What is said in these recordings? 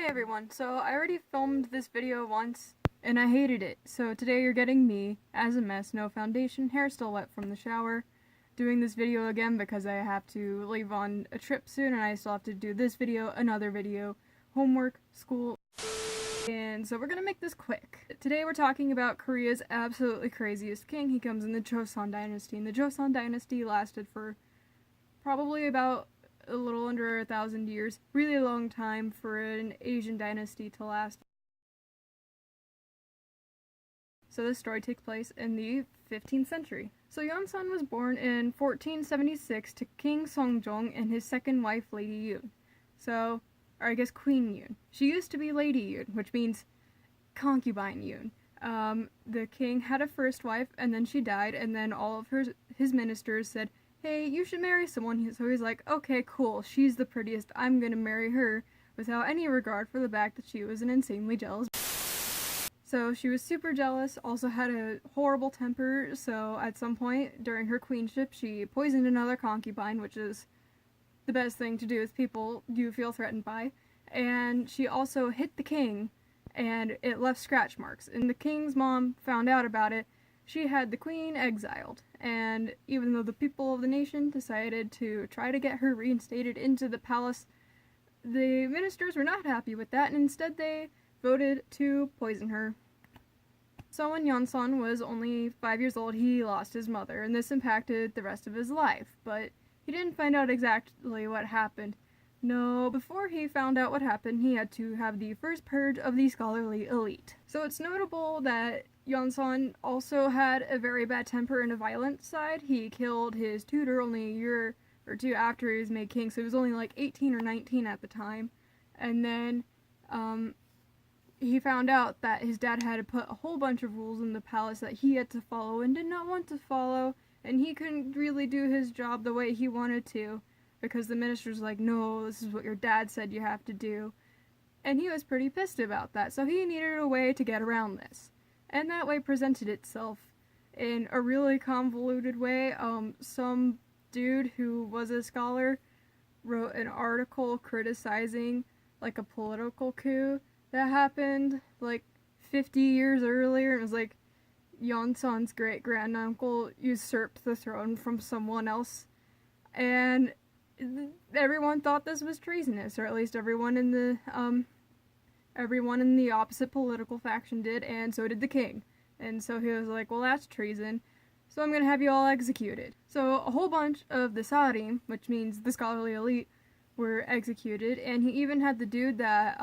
everyone, so I already filmed this video once, and I hated it, so today you're getting me, as a mess, no foundation, hair still wet from the shower, doing this video again because I have to leave on a trip soon, and I still have to do this video, another video, homework, school, and so we're gonna make this quick. Today we're talking about Korea's absolutely craziest king. He comes in the Joseon dynasty, and the Joseon dynasty lasted for probably about a little under 1,000 years. Really long time for an Asian dynasty to last. So this story takes place in the 15th century. So Yeonsangun was born in 1476 to King Seongjong and his second wife, Lady Yoon. Or I guess Queen Yoon. She used to be Lady Yoon, which means concubine Yoon. The king had a first wife, and then she died, and then all of his ministers said, hey, you should marry someone. So he's like, okay, cool, she's the prettiest, I'm gonna marry her, without any regard for the fact that she was an insanely jealous. So she was super jealous, also had a horrible temper, so at some point during her queenship, she poisoned another concubine, which is the best thing to do with people you feel threatened by, and she also hit the king, and it left scratch marks, and the king's mom found out about it. She had the queen exiled, and even though the people of the nation decided to try to get her reinstated into the palace, the ministers were not happy with that, and instead they voted to poison her. So when Yeonsangun was only 5 years old, he lost his mother, and this impacted the rest of his life, but he didn't find out exactly what happened. No, before he found out what happened, he had to have the first purge of the scholarly elite. So it's notable that Yeonsangun also had a very bad temper and a violent side. He killed his tutor only a year or two after he was made king, so he was only like 18 or 19 at the time. And then he found out that his dad had to put a whole bunch of rules in the palace that he had to follow and did not want to follow, and he couldn't really do his job the way he wanted to, because the ministers were like, no, this is what your dad said you have to do. And he was pretty pissed about that, so he needed a way to get around this. And that way presented itself in a really convoluted way. Some dude who was a scholar wrote an article criticizing like a political coup that happened like 50 years earlier. It was like Yeonsangun's great-granduncle usurped the throne from someone else, and everyone thought this was treasonous, or at least everyone in the opposite political faction did, and so did the king. And so he was like, well, that's treason, so I'm gonna have you all executed. So a whole bunch of the Sarim, which means the scholarly elite, were executed, and he even had the dude that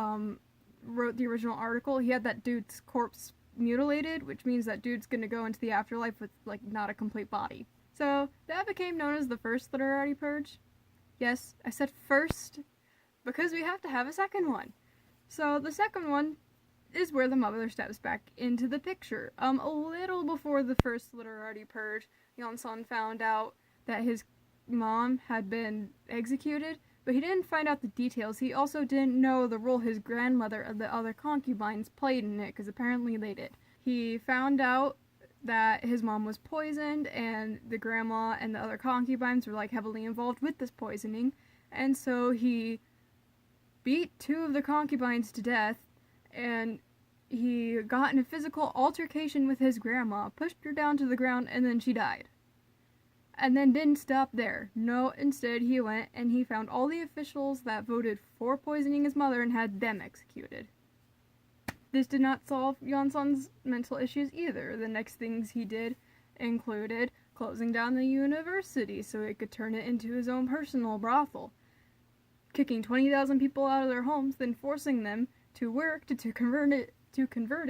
wrote the original article, he had that dude's corpse mutilated, which means that dude's gonna go into the afterlife with, like, not a complete body. So that became known as the first literary purge. Yes, I said first, because we have to have a second one. So the second one is where the mother steps back into the picture. A little before the first literary purge, Yeonsangun found out that his mom had been executed, but he didn't find out the details. He also didn't know the role his grandmother and the other concubines played in it, because apparently they did. He found out that his mom was poisoned, and the grandma and the other concubines were like heavily involved with this poisoning, and so he beat two of the concubines to death, and he got in a physical altercation with his grandma, pushed her down to the ground, and then she died. And then didn't stop there. No, instead he went and he found all the officials that voted for poisoning his mother and had them executed. This did not solve Yeonsangun's mental issues either. The next things he did included closing down the university so he could turn it into his own personal brothel, kicking 20,000 people out of their homes, then forcing them to work to convert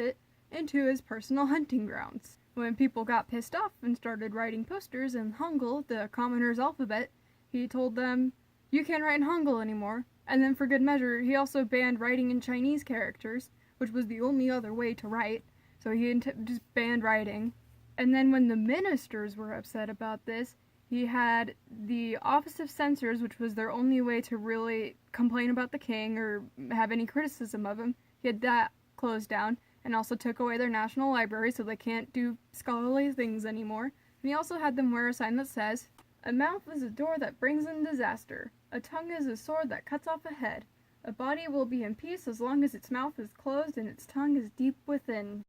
it into his personal hunting grounds. When people got pissed off and started writing posters in Hangul, the commoner's alphabet, he told them, you can't write in Hangul anymore. And then for good measure, he also banned writing in Chinese characters, which was the only other way to write, so he just banned writing. And then when the ministers were upset about this, he had the Office of Censors, which was their only way to really complain about the king or have any criticism of him. He had that closed down, and also took away their national library so they can't do scholarly things anymore. And he also had them wear a sign that says, a mouth is a door that brings in disaster. A tongue is a sword that cuts off a head. A body will be in peace as long as its mouth is closed and its tongue is deep within.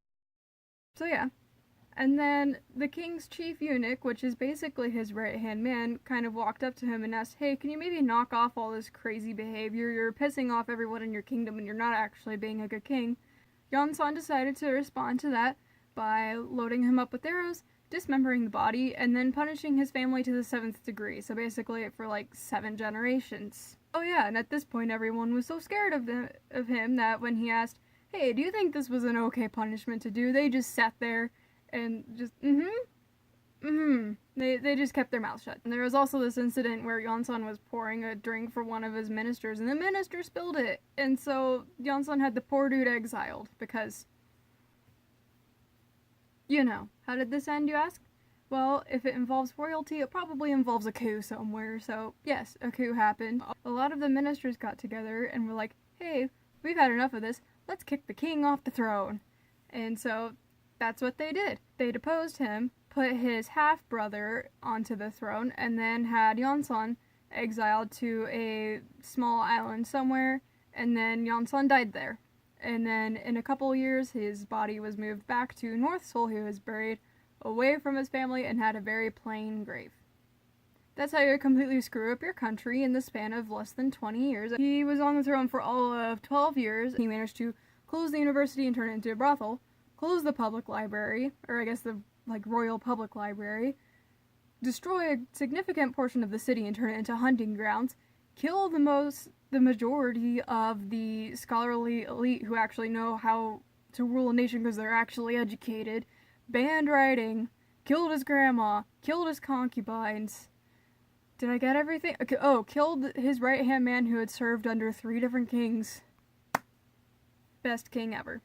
So yeah. And then the king's chief eunuch, which is basically his right-hand man, kind of walked up to him and asked, hey, can you maybe knock off all this crazy behavior? You're pissing off everyone in your kingdom and you're not actually being a good king. Yeonsan decided to respond to that by loading him up with arrows, dismembering the body, and then punishing his family to the 7th degree, so basically for like 7 generations. Oh yeah, and at this point everyone was so scared of him that when he asked, hey, do you think this was an okay punishment to do, they just sat there and just, They just kept their mouth shut. And there was also this incident where Yeonsan was pouring a drink for one of his ministers, and the minister spilled it. And so Yeonsan had the poor dude exiled, because, you know. How did this end, you ask? Well, if it involves royalty, it probably involves a coup somewhere, so yes, a coup happened. A lot of the ministers got together and were like, hey, we've had enough of this, let's kick the king off the throne. And so that's what they did. They deposed him, put his half-brother onto the throne, and then had Yeonsan exiled to a small island somewhere, and then Yeonsan died there. And then in a couple years, his body was moved back to North Seoul. He was buried away from his family and had a very plain grave. That's how you completely screw up your country in the span of less than 20 years. He was on the throne for all of 12 years. He managed to close the university and turn it into a brothel, close the public library, or I guess the royal public library, destroy a significant portion of the city and turn it into hunting grounds, kill the majority of the scholarly elite who actually know how to rule a nation because they're actually educated, banned writing, killed his grandma, killed his concubines. Did I get everything? Okay, oh, killed his right-hand man who had served under 3 different kings. Best king ever.